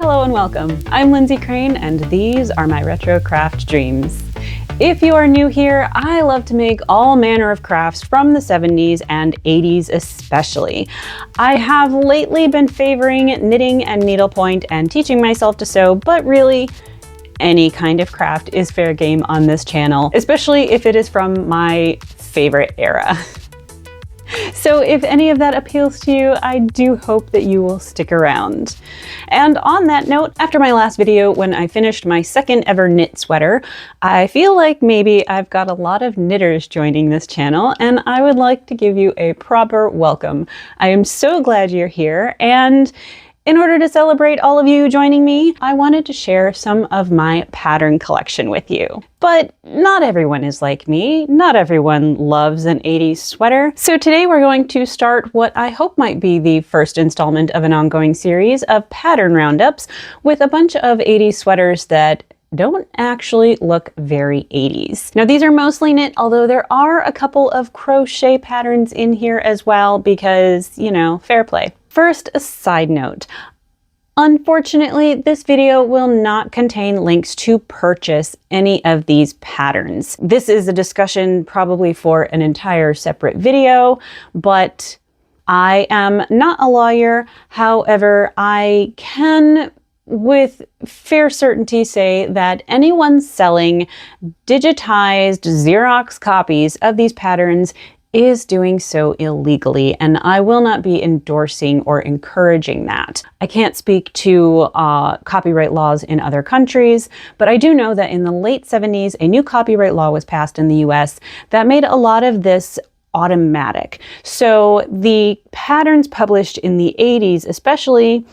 Hello and welcome. I'm Lindsay Crane and these are my retro craft dreams. If you are new here, I love to make all manner of crafts from the 70s and 80s especially. I have lately been favoring knitting and needlepoint and teaching myself to sew, but really any kind of craft is fair game on this channel, especially if it is from my favorite era. So if any of that appeals to you, I do hope that you will stick around. And on that note, after my last video when I finished my second ever knit sweater, I feel like maybe I've got a lot of knitters joining this channel and I would like to give you a proper welcome. I am so glad you're here, and in order to celebrate all of you joining me, I wanted to share some of my pattern collection with you. But not everyone is like me. Not everyone loves an 80s sweater. So today we're going to start what I hope might be the first installment of an ongoing series of pattern roundups with a bunch of 80s sweaters that don't actually look very 80s. Now these are mostly knit, although there are a couple of crochet patterns in here as well because, you know, fair play. First, a side note. Unfortunately, this video will not contain links to purchase any of these patterns. This is a discussion probably for an entire separate video, but I am not a lawyer. However, I can with fair certainty say that anyone selling digitized Xerox copies of these patterns is doing so illegally, and I will not be endorsing or encouraging that. I can't speak to copyright laws in other countries, but I do know that in the late 70s, a new copyright law was passed in the US that made a lot of this automatic. So the patterns published in the 80s especially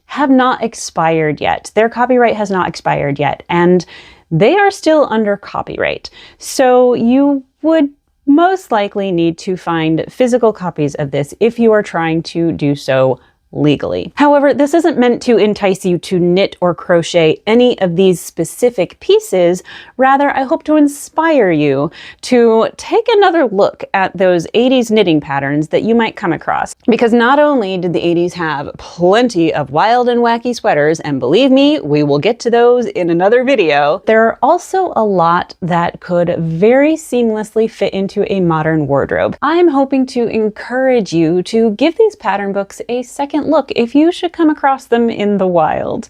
have not expired yet. Their copyright has not expired yet, and they are still under copyright. So you would most likely need to find physical copies of this if you are trying to do so legally. However, this isn't meant to entice you to knit or crochet any of these specific pieces. Rather, I hope to inspire you to take another look at those 80s knitting patterns that you might come across. Because not only did the 80s have plenty of wild and wacky sweaters, and believe me, we will get to those in another video, there are also a lot that could very seamlessly fit into a modern wardrobe. I'm hoping to encourage you to give these pattern books a second look if you should come across them in the wild.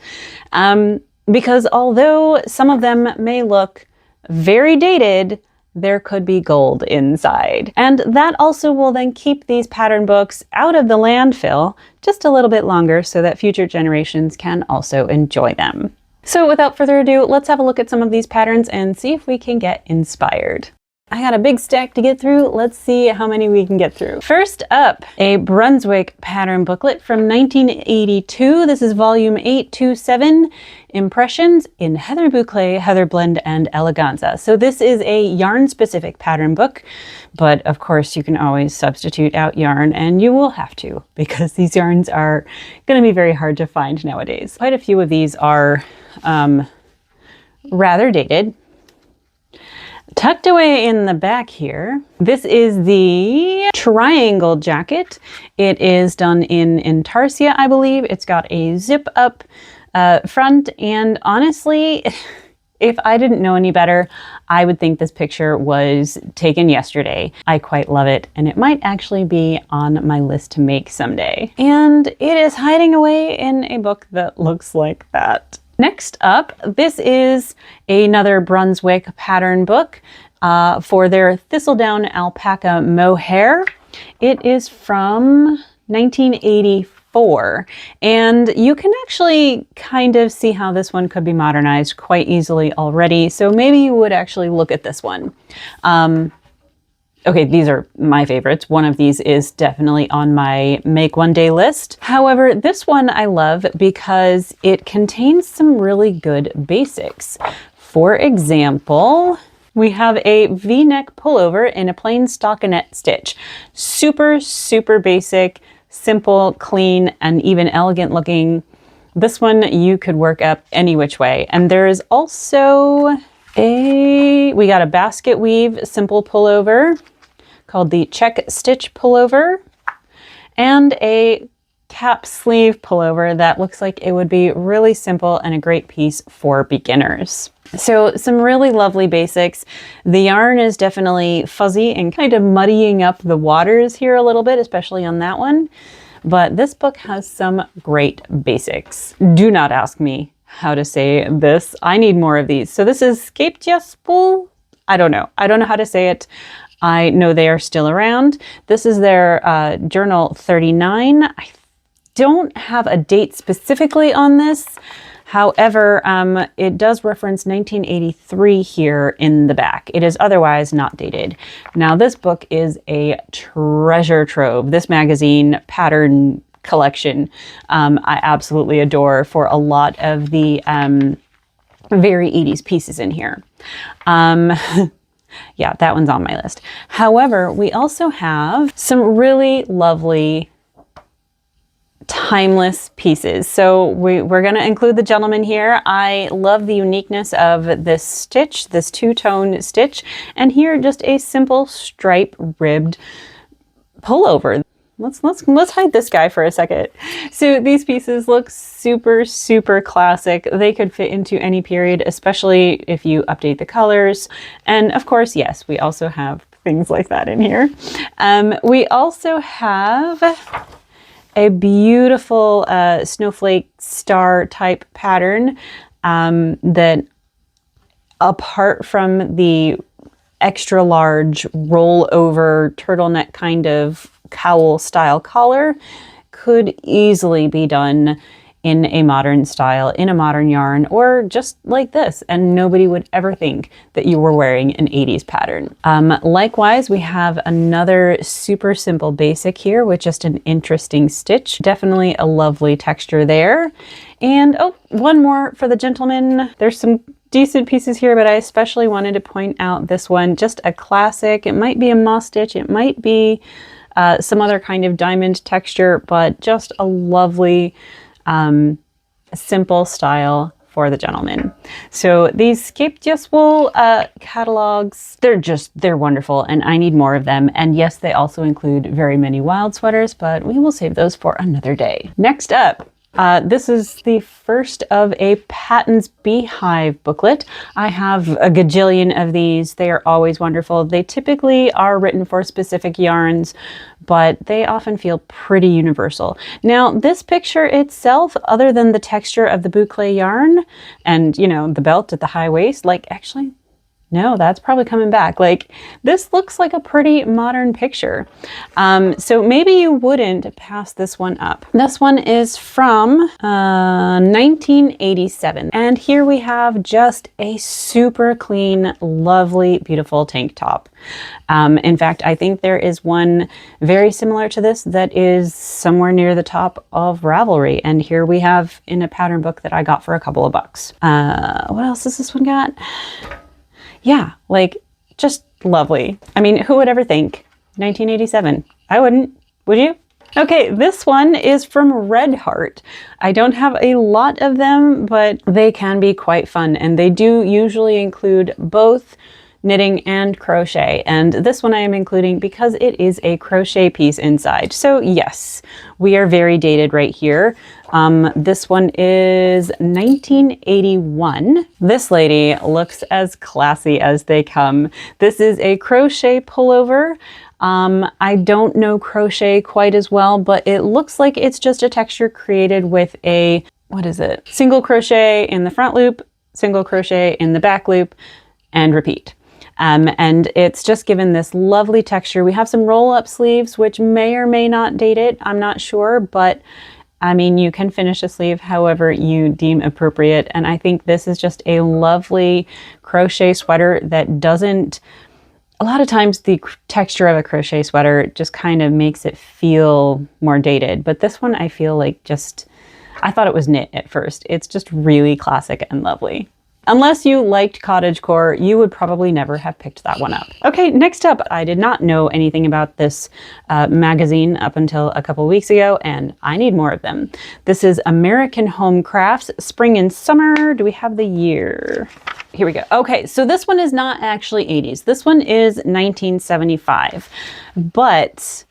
Because although some of them may look very dated, there could be gold inside. And that also will then keep these pattern books out of the landfill just a little bit longer so that future generations can also enjoy them. So without further ado, let's have a look at some of these patterns and see if we can get inspired. I got a big stack to get through. Let's see how many we can get through. First up, a Brunswick pattern booklet from 1982. This is volume 827, Impressions in Heather Boucle, Heatherblend, and Eleganza. So this is a yarn-specific pattern book, but of course you can always substitute out yarn, and you will have to because these yarns are going to be very hard to find nowadays. Quite a few of these are rather dated. Tucked away in the back here, this is the triangle jacket. It is done in intarsia, I believe. It's got a zip up front, and honestly, if I didn't know any better, I would think this picture was taken yesterday. I quite love it, and it might actually be on my list to make someday. And it is hiding away in a book that looks like that. Next up, this is another Brunswick pattern book for their Thistledown alpaca mohair. It is from 1984, and you can actually kind of see how this one could be modernized quite easily already, so maybe you would actually look at this one. Okay, these are my favorites. One of these is definitely on my make one day list. However, this one I love because it contains some really good basics. For example, we have a V-neck pullover in a plain stockinette stitch. Super, super basic, simple, clean, and even elegant looking. This one you could work up any which way. And there is also we got a basket weave simple pullover called the check stitch pullover, and a cap sleeve pullover that looks like it would be really simple and a great piece for beginners. So some really lovely basics. The yarn is definitely fuzzy and kind of muddying up the waters here a little bit, especially on that one. But this book has some great basics. Do not ask me how to say this. I need more of these. So this is Boucle. I don't know. I don't know how to say it. I know they are still around. This is their journal 39. I don't have a date specifically on this. However, it does reference 1983 here in the back. It is otherwise not dated. Now, this book is a treasure trove. This magazine pattern collection, I absolutely adore for a lot of the very 80s pieces in here. Yeah, that one's on my list. However, we also have some really lovely timeless pieces. So we're going to include the gentleman here. I love the uniqueness of this stitch, this two-tone stitch, and here just a simple stripe ribbed pullover. Let's hide this guy for a second. So these pieces look super, super classic. They could fit into any period, especially if you update the colors. And of course, yes, we also have things like that in here. We also have a beautiful snowflake star type pattern that, apart from the extra large rollover turtleneck kind of cowl style collar, could easily be done in a modern style, in a modern yarn, or just like this, and nobody would ever think that you were wearing an 80s pattern. Likewise, we have another super simple basic here with just an interesting stitch. Definitely a lovely texture there. And oh, one more for the gentleman. There's some decent pieces here, but I especially wanted to point out this one, just a classic. It might be a moss stitch, it might be some other kind of diamond texture, but just a lovely simple style for the gentleman. So these Boucle catalogs, they're wonderful, and I need more of them. And yes, they also include very many wild sweaters, but we will save those for another day. Next up, this is the first of a Patton's Beehive booklet. I have a gajillion of these. They are always wonderful. They typically are written for specific yarns, but they often feel pretty universal. Now, this picture itself, other than the texture of the Boucle yarn and, you know, the belt at the high waist, like, actually, no, that's probably coming back. Like, this looks like a pretty modern picture. So maybe you wouldn't pass this one up. This one is from 1987. And here we have just a super clean, lovely, beautiful tank top. In fact, I think there is one very similar to this that is somewhere near the top of Ravelry. And here we have in a pattern book that I got for a couple of bucks. What else has this one got? Yeah, like, just lovely. I mean, who would ever think? 1987. I wouldn't. Would you? Okay, this one is from Red Heart. I don't have a lot of them, but they can be quite fun, and they do usually include both knitting and crochet, and this one I am including because it is a crochet piece inside. So yes, we are very dated right here. This one is 1981. This lady looks as classy as they come. This is a crochet pullover. I don't know crochet quite as well, but it looks like it's just a texture created with a, what is it? Single crochet in the front loop, single crochet in the back loop, and repeat. And it's just given this lovely texture. We have some roll-up sleeves, which may or may not date it. I'm not sure, but I mean, you can finish a sleeve however you deem appropriate. And I think this is just a lovely crochet sweater that doesn't, a lot of times the texture of a crochet sweater just kind of makes it feel more dated. But this one I feel like just, I thought it was knit at first. It's just really classic and lovely. Unless you liked cottagecore, you would probably never have picked that one up. Okay, next up, I did not know anything about this magazine up until a couple weeks ago, and I need more of them. This is American Home Crafts, Spring and Summer. Do we have the year? Here we go. Okay, so this one is not actually 80s. This one is 1975, but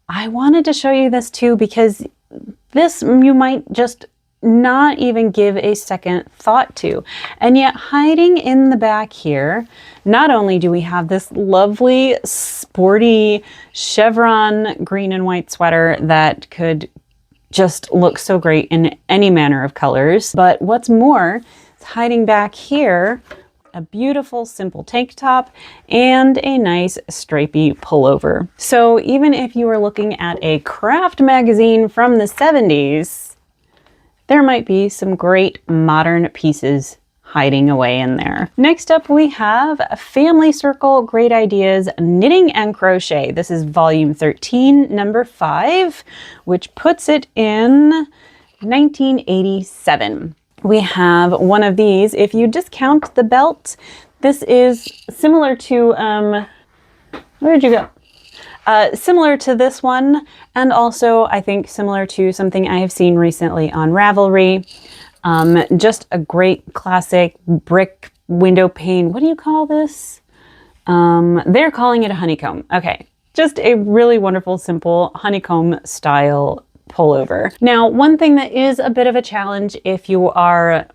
I wanted to show you this too because This you might just not even give a second thought to. And yet hiding in the back here, not only do we have this lovely sporty chevron green and white sweater that could just look so great in any manner of colors, but what's more, it's hiding back here a beautiful simple tank top and a nice stripy pullover. So even if you are looking at a craft magazine from the 70s, there might be some great modern pieces hiding away in there. Next up, we have Family Circle Great Ideas Knitting and Crochet. This is volume 13, number 5, which puts it in 1987. We have one of these. If you discount the belt, this is similar to, where'd you go? Similar to this one, and also I think similar to something I have seen recently on Ravelry. Just a great classic brick window pane. What do you call this? They're calling it a honeycomb. Okay, just a really wonderful, simple honeycomb style pullover. Now, one thing that is a bit of a challenge if you are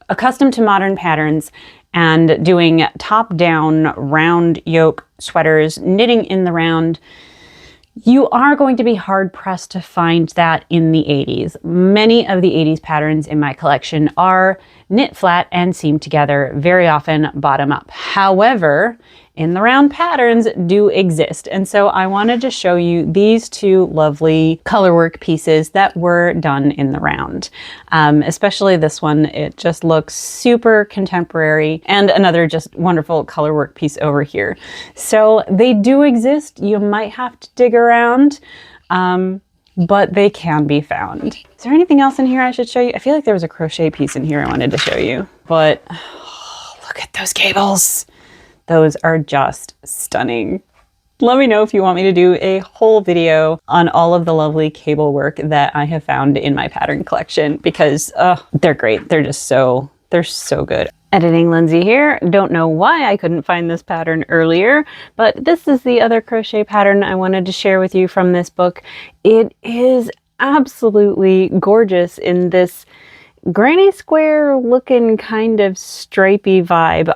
accustomed to modern patterns and doing top-down round yoke sweaters, knitting in the round, you are going to be hard-pressed to find that in the 80s. Many of the 80s patterns in my collection are knit flat and seamed together, very often bottom up. However, in the round patterns do exist. And so I wanted to show you these two lovely colorwork pieces that were done in the round. Especially this one, it just looks super contemporary, and another just wonderful colorwork piece over here. So they do exist. You might have to dig around, but they can be found. Is there anything else in here I should show you? I feel like there was a crochet piece in here I wanted to show you, but oh, look at those cables. Those are just stunning. Let me know if you want me to do a whole video on all of the lovely cable work that I have found in my pattern collection, because they're great. They're so good. Editing Lindsay here. Don't know why I couldn't find this pattern earlier, but this is the other crochet pattern I wanted to share with you from this book. It is absolutely gorgeous in this granny square looking kind of stripy vibe,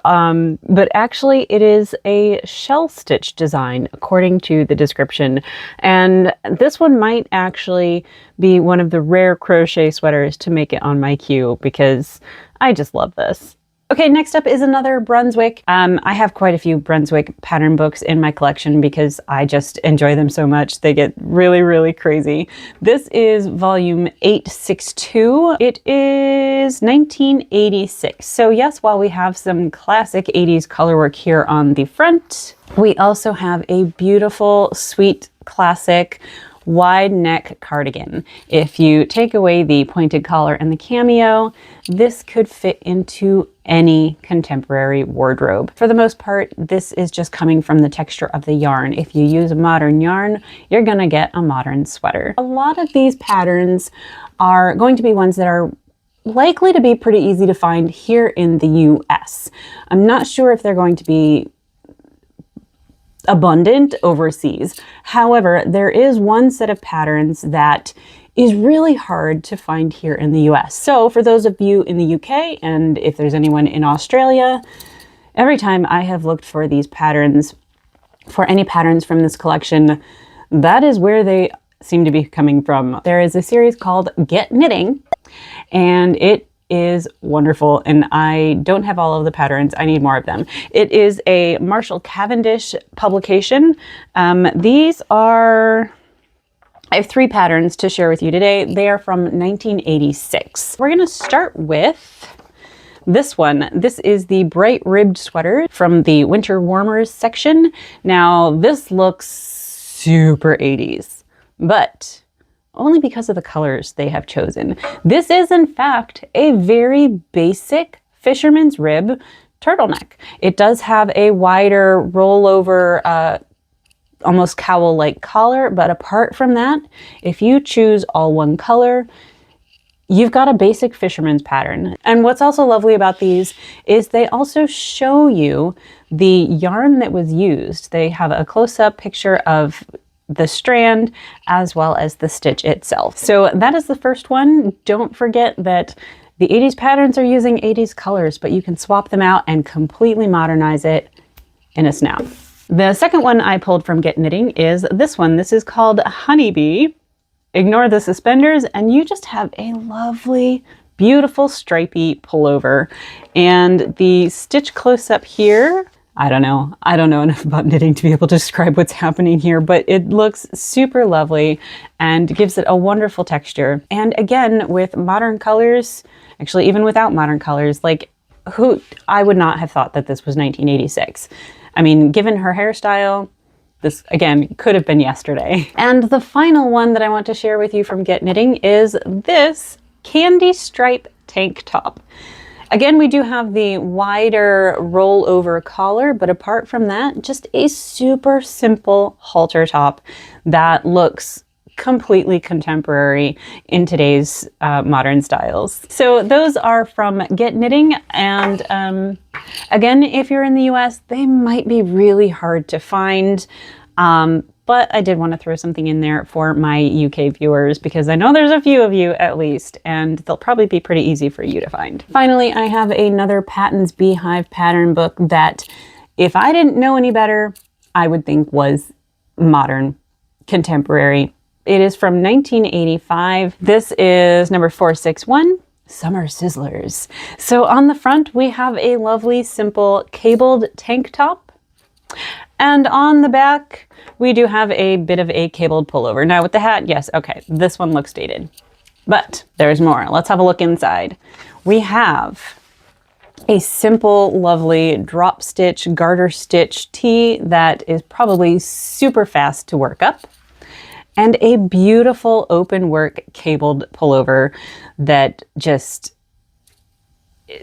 but actually it is a shell stitch design according to the description, and this one might actually be one of the rare crochet sweaters to make it on my queue because I just love this. Okay, next up is another Brunswick. I have quite a few Brunswick pattern books in my collection because I just enjoy them so much. They get really, really crazy. This is volume 862. It is 1986. So yes, while we have some classic 80s colorwork here on the front, we also have a beautiful, sweet, classic wide neck cardigan. If you take away the pointed collar and the cameo, this could fit into any contemporary wardrobe. For the most part, this is just coming from the texture of the yarn. If you use a modern yarn, you're gonna get a modern sweater. A lot of these patterns are going to be ones that are likely to be pretty easy to find here in the US. I'm not sure if they're going to be abundant overseas. However, there is one set of patterns that is really hard to find here in the US. So for those of you in the UK, and if there's anyone in Australia, every time I have looked for these patterns, for any patterns from this collection, that is where they seem to be coming from. There is a series called Get Knitting, and it is wonderful, and I don't have all of the patterns. I need more of them. It is a Marshall Cavendish publication. These are, I have 3 patterns to share with you today. They are from 1986. We're gonna start with this one. This is the bright ribbed sweater from the Winter Warmers section. Now this looks super 80s, but only because of the colors they have chosen. This is in fact a very basic fisherman's rib turtleneck. It does have a wider rollover, almost cowl-like collar, but apart from that, if you choose all one color, you've got a basic fisherman's pattern. And what's also lovely about these is they also show you the yarn that was used. They have a close-up picture of the strand as well as the stitch itself. So that is the first one. Don't forget that the 80s patterns are using 80s colors, but you can swap them out and completely modernize it in a snap. The second one I pulled from Get Knitting is this one. This is called Honeybee. Ignore the suspenders and you just have a lovely, beautiful stripy pullover. And the stitch close up here, I don't know enough about knitting to be able to describe what's happening here, but it looks super lovely and gives it a wonderful texture. And again, with modern colors, actually even without modern colors, like I would not have thought that this was 1986. I mean, given her hairstyle, this again could have been yesterday. And the final one that I want to share with you from Get Knitting is this candy stripe tank top. Again, we do have the wider rollover collar, but apart from that, just a super simple halter top that looks completely contemporary in today's modern styles. So those are from Get Knitting, and again, if you're in the US, they might be really hard to find, but I did want to throw something in there for my UK viewers because I know there's a few of you at least, and they'll probably be pretty easy for you to find. Finally, I have another Patton's Beehive pattern book that, if I didn't know any better, I would think was modern, contemporary. It is from 1985. This is number 461, Summer Sizzlers. So on the front, we have a lovely, simple cabled tank top. And on the back, we do have a bit of a cabled pullover. Now with the hat, yes, okay, this one looks dated. But there's more. Let's have a look inside. We have a simple, lovely drop stitch, garter stitch tee that is probably super fast to work up, and a beautiful open work cabled pullover that just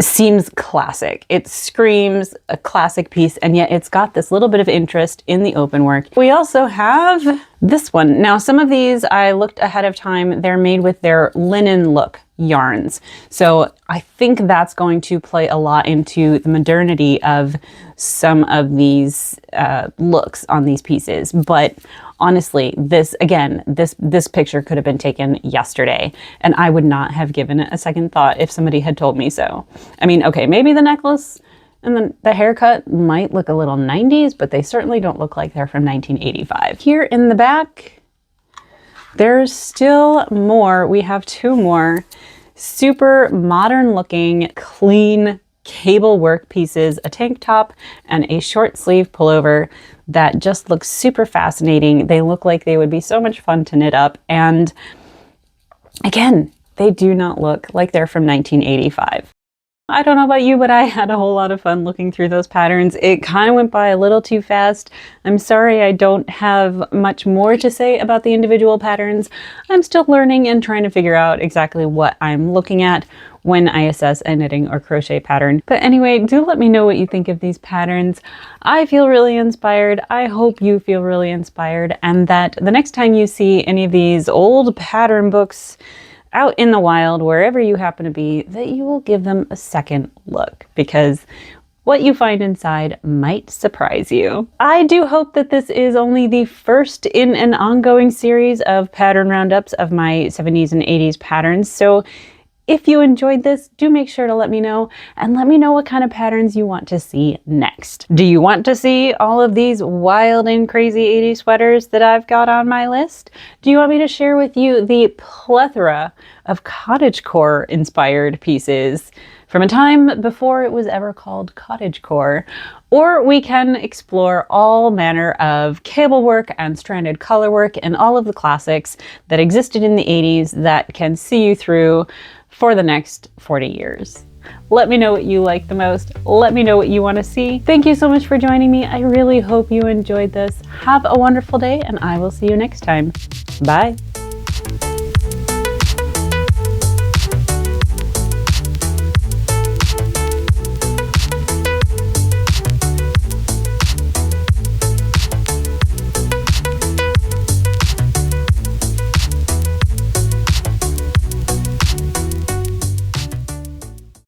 seems classic. It screams a classic piece, and yet it's got this little bit of interest in the open work. We also have this one. Now, some of these I looked ahead of time. They're made with their linen look yarns. So I think that's going to play a lot into the modernity of some of these looks on these pieces. But honestly, this picture could have been taken yesterday, and I would not have given it a second thought if somebody had told me so. I mean, okay, maybe the necklace and the haircut might look a little 90s, but they certainly don't look like they're from 1985. Here in the back, there's still more. We have two more super modern looking, clean cable work pieces, a tank top and a short sleeve pullover that just looks super fascinating. They look like they would be so much fun to knit up. And again, they do not look like they're from 1985. I don't know about you, but I had a whole lot of fun looking through those patterns. It kind of went by a little too fast. I'm sorry I don't have much more to say about the individual patterns. I'm still learning and trying to figure out exactly what I'm looking at when I assess a knitting or crochet pattern. But anyway, do let me know what you think of these patterns. I feel really inspired. I hope you feel really inspired, and that the next time you see any of these old pattern books out in the wild, wherever you happen to be, that you will give them a second look, because what you find inside might surprise you. I do hope that this is only the first in an ongoing series of pattern roundups of my 70s and 80s patterns. So if you enjoyed this, do make sure to let me know, and let me know what kind of patterns you want to see next. Do you want to see all of these wild and crazy 80s sweaters that I've got on my list? Do you want me to share with you the plethora of cottagecore inspired pieces from a time before it was ever called cottagecore? Or we can explore all manner of cable work and stranded color work and all of the classics that existed in the 80s that can see you through for the next 40 years. Let me know what you like the most. Let me know what you want to see. Thank you so much for joining me. I really hope you enjoyed this. Have a wonderful day, and I will see you next time. Bye.